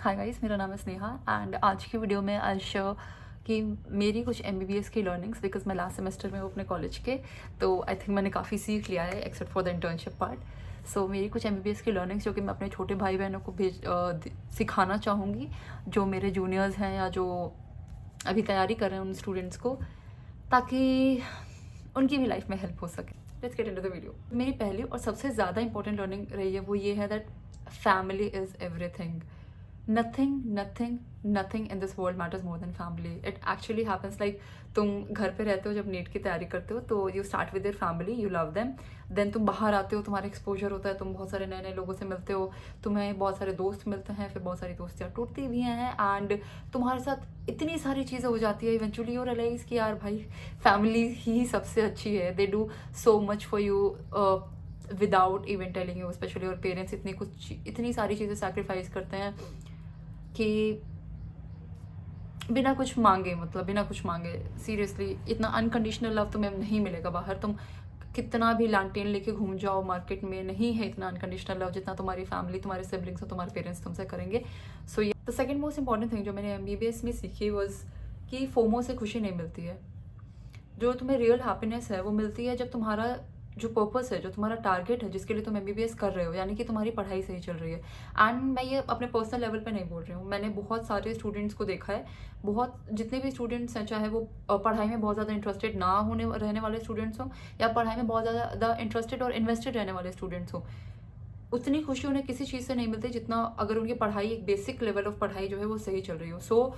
Hi guys, मेरा नाम है स्नेहा एंड आज की वीडियो में आई शो कि मेरी कुछ एमबीबीएस की लर्निंग्स, बिकॉज मैं लास्ट सेमेस्टर में हूँ अपने कॉलेज के, तो आई थिंक मैंने काफ़ी सीख लिया है except for the internship part. So मेरी कुछ एमबीबीएस की लर्निंग्स जो कि मैं अपने छोटे भाई बहनों को सिखाना चाहूँगी, जो मेरे जूनियर्स हैं या जो अभी तैयारी कर रहे हैं उन स्टूडेंट्स को, ताकि उनकी भी लाइफ में हेल्प हो सके। Let's get into the video. मेरी पहली और सबसे ज़्यादा इंपॉर्टेंट लर्निंग रही है वो ये है that family is everything. Nothing in this world matters more than family. It actually happens like तुम घर पे रहते हो, जब नीट की तैयारी करते हो तो you start with your family, you love them. Then तुम बाहर आते हो, तुम्हारा एक्सपोजर होता है, तुम बहुत सारे नए नए लोगों से मिलते हो, तुम्हें बहुत सारे दोस्त मिलते हैं, फिर बहुत सारी दोस्तियाँ टूटती भी हैं एंड तुम्हारे साथ इतनी सारी चीज़ें हो जाती है। इवेंचुअली यू रियलाइज कि यार भाई फैमिली ही सबसे अच्छी है। They do so much for you without even telling you. Specially और पेरेंट्स इतनी सारी चीज़ें सैक्रिफाइस करते हैं कि बिना कुछ मांगे, मतलब बिना कुछ मांगे, सीरियसली इतना अनकंडीशनल लव तुम्हें नहीं मिलेगा बाहर। तुम कितना भी लांटेन लेके घूम जाओ मार्केट में, नहीं है इतना अनकंडीशनल लव जितना तुम्हारी फैमिली, तुम्हारे सिबलिंग्स और तुम्हारे पेरेंट्स तुमसे करेंगे। सो ये the second most important thing जो मैंने एमबीबीएस में सीखी वॉज कि फोमो से खुशी नहीं मिलती है। जो तुम्हें रियल हैप्पीनेस है वो मिलती है जब तुम्हारा जो पर्पस है, जो तुम्हारा टारगेट है, जिसके लिए तुम एमबीबीएस कर रहे हो, यानी कि तुम्हारी पढ़ाई सही चल रही है। एंड मैं ये अपने पर्सनल लेवल पे नहीं बोल रही हूँ, मैंने बहुत सारे स्टूडेंट्स को देखा है। बहुत जितने भी स्टूडेंट्स हैं, चाहे वो पढ़ाई में बहुत ज़्यादा इंटरेस्टेड ना होने रहने वाले स्टूडेंट्स हों या पढ़ाई में बहुत ज़्यादा इंटरेस्टेड और इन्वेस्टेड रहने वाले स्टूडेंट्स हों, उतनी खुशी उन्हें किसी चीज़ से नहीं मिलती जितना अगर उनकी पढ़ाई, एक बेसिक लेवल ऑफ पढ़ाई जो है वो सही चल रही हो। सो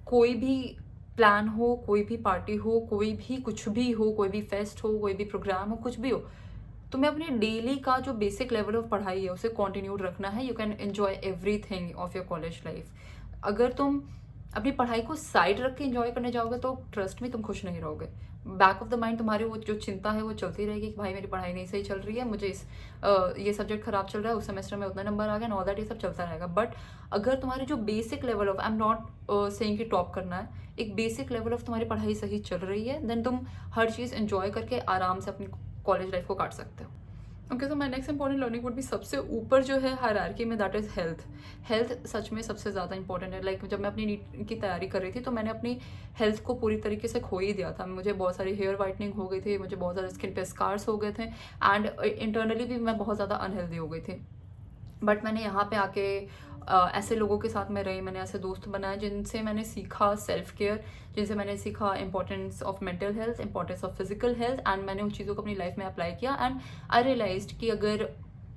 कोई भी प्लान हो, कोई भी पार्टी हो, कोई भी कुछ भी हो, कोई भी फेस्ट हो, कोई भी प्रोग्राम हो, कुछ भी हो, तुम्हें अपने डेली का जो बेसिक लेवल ऑफ पढ़ाई है उसे कंटिन्यू रखना है। You can enjoy everything of your college life. अगर तुम अपनी पढ़ाई को साइड रख के एंजॉय करने जाओगे तो ट्रस्ट में तुम खुश नहीं रहोगे। बैक ऑफ द माइंड तुम्हारी वो जो चिंता है वो चलती रहेगी कि भाई मेरी पढ़ाई नहीं सही चल रही है, मुझे ये सब्जेक्ट खराब चल रहा है, उस सेमेस्टर में उतना नंबर आ गया, ऑल दैट, ये सब चलता रहेगा। बट अगर तुम्हारी जो basic level of, I am not saying कि टॉप करना है, एक बेसिक लेवल ऑफ तुम्हारी पढ़ाई सही चल रही है, देन तुम हर चीज़ एंजॉय करके आराम से अपनी कॉलेज लाइफ को काट सकते हो। ओके, तो my next important learning would भी सबसे ऊपर जो है हायरार्की में, दैट इज़ हेल्थ। हेल्थ सच में सबसे ज़्यादा इंपॉर्टेंट है। लाइक जब मैं अपनी नीट की तैयारी कर रही थी तो मैंने अपनी हेल्थ को पूरी तरीके से खो ही दिया था। मुझे बहुत सारी हेयर वाइटनिंग हो गई थी, मुझे बहुत ज़्यादा स्किन पे स्कार्स हो गए थे एंड इंटरनली भी मैं बहुत ज़्यादा अनहेल्दी हो गई थी। बट मैंने यहाँ पे आके ऐसे लोगों के साथ में रही, मैंने ऐसे दोस्त बनाए जिनसे मैंने सीखा सेल्फ केयर, जिनसे मैंने सीखा importance of mental health, importance of physical health, and मैंने उन चीज़ों को अपनी लाइफ में अप्लाई किया। एंड आई रियलाइज्ड कि अगर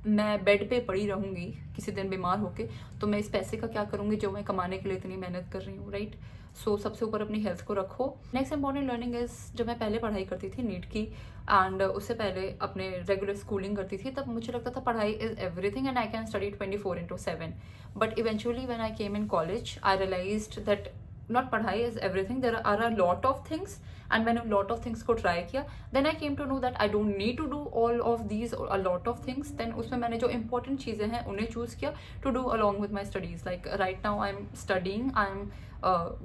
मैं बेड पे पड़ी रहूँगी किसी दिन बीमार होके, तो मैं इस पैसे का क्या करूँगी जो मैं कमाने के लिए इतनी मेहनत कर रही हूँ, राइट? सो सबसे ऊपर अपनी हेल्थ को रखो। नेक्स्ट इंपॉर्टेंट लर्निंग इज, जब मैं पहले पढ़ाई करती थी नीट की एंड उससे पहले अपने रेगुलर स्कूलिंग करती थी, तब मुझे लगता था पढ़ाई is everything and I can study 24/7। But eventually when I came in college I realized that not पढ़ाई is everything, there are a lot of things. And मैंने लॉट ऑफ थिंग्स को ट्राई किया, then I came to know that I don't need to do all of these a lot of things. Then उसमें मैंने जो important चीज़ें हैं उन्हें choose किया to do along with my studies. Like right now I am studying, I am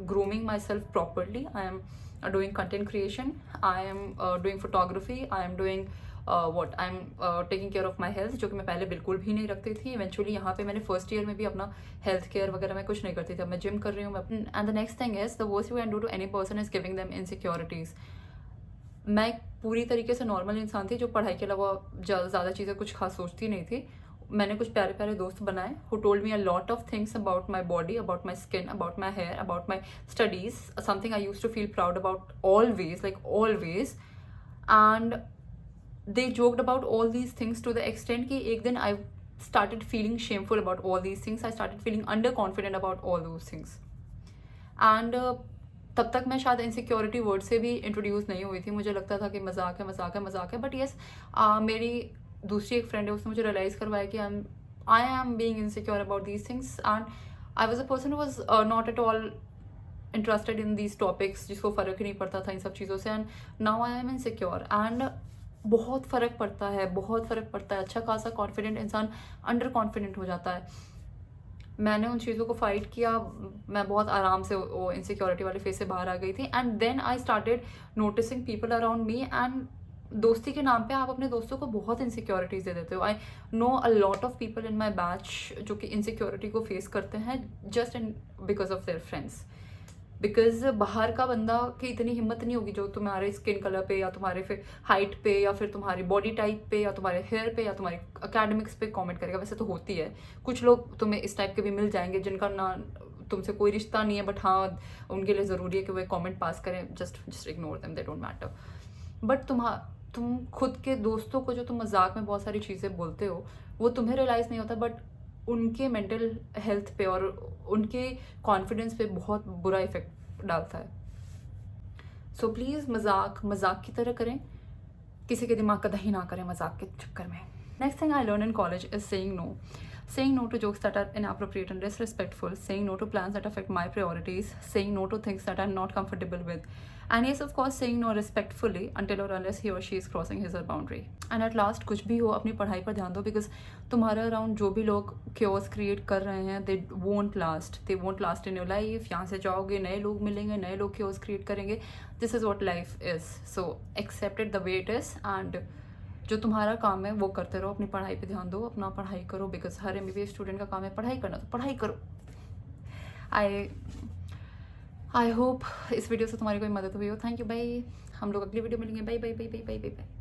grooming myself properly, I am doing content creation, I am doing photography, I am doing I am taking care of my health, जो कि मैं पहले बिल्कुल भी नहीं रखती थी। Eventually यहाँ पे मैंने फर्स्ट ईयर में भी अपना हेल्थ केयर वगैरह मैं कुछ नहीं करती थी। अब मैं जिम कर रही हूँ। And the next thing is, the worst you can do to any person is giving them insecurities. मैं पूरी तरीके से नॉर्मल इंसान थी जो पढ़ाई के अलावा ज़्यादा चीज़ें कुछ खास सोचती नहीं थी। मैंने कुछ प्यारे प्यारे दोस्त बनाए who told me a lot of things about my body, about my skin, about my hair, about my studies, something I used to feel proud about always, like always. And they joked about all these things to the extent कि एक दिन I started feeling shameful about all these things. I started feeling underconfident about all those things. And तब तक मैं शायद insecurity word से भी introduce नहीं हुई थी। मुझे लगता था कि मजाक है, मजाक है, मजाक है। बट येस, मेरी दूसरी एक फ्रेंड है, उसने मुझे रियलाइज करवाया कि I am being insecure about these things and I was a person who was not at all interested in these topics, जिसको फ़र्क ही नहीं पड़ता था इन सब चीज़ों से। And now I am insecure and बहुत फ़र्क पड़ता है, बहुत फ़र्क पड़ता है। अच्छा खासा कॉन्फिडेंट इंसान अंडर कॉन्फिडेंट हो जाता है। मैंने उन चीज़ों को फाइट किया, मैं बहुत आराम से वो इनसिक्योरिटी वाले फेज से बाहर आ गई थी। And then I started noticing people around me and दोस्ती के नाम पे आप अपने दोस्तों को बहुत इनसिक्योरिटीज दे देते हो। I know a lot of people in my batch जो कि इनसिक्योरिटी को फेस करते हैं just in because of their friends. Because बाहर का बंदा की इतनी हिम्मत नहीं होगी जो तुम्हारे स्किन कलर पे या तुम्हारे फिर हाइट पे या फिर तुम्हारी बॉडी टाइप पे या तुम्हारे हेयर पे या तुम्हारे अकेडमिक्स पे कमेंट करेगा। वैसे तो होती है, कुछ लोग तुम्हें इस टाइप के भी मिल जाएंगे जिनका ना तुमसे कोई रिश्ता नहीं है, बट हाँ उनके लिए ज़रूरी है कि वो एक कॉमेंट पास करें। Just ignore them, they don't matter. But तुम खुद के दोस्तों को जो तुम मजाक में बहुत सारी चीज़ें बोलते हो वो तुम्हें रियलाइज़ नहीं होता, बट उनके मेंटल हेल्थ पे और उनके कॉन्फिडेंस पे बहुत बुरा इफेक्ट डालता है। सो प्लीज़ मजाक मजाक की तरह करें, किसी के दिमाग का दही ना करें मजाक के चक्कर में। Next thing I learn in college is saying no. Saying no to jokes that are inappropriate and disrespectful, saying no to plans that affect my priorities, saying no to things that I'm not comfortable with, and yes, of course, saying no respectfully until or unless he or she is crossing his or boundary. And at last, कुछ भी हो अपनी पढ़ाई पर ध्यान दो, because तुम्हारे around जो भी लोग chaos create कर रहे हैं, they won't last in your life. यहाँ से जाओगे, नए लोग मिलेंगे, नए लोग chaos create करेंगे. This is what life is. So accept it the way it is, and जो तुम्हारा काम है वो करते रहो, अपनी पढ़ाई पे ध्यान दो, अपना पढ़ाई करो, बिकॉज हर MBBS स्टूडेंट का काम है पढ़ाई करना, तो पढ़ाई करो। आई होप इस वीडियो से तुम्हारी कोई मदद हुई हो। Thank you, bye. हम लोग अगली वीडियो मिलेंगे। Bye bye bye bye bye bye bye.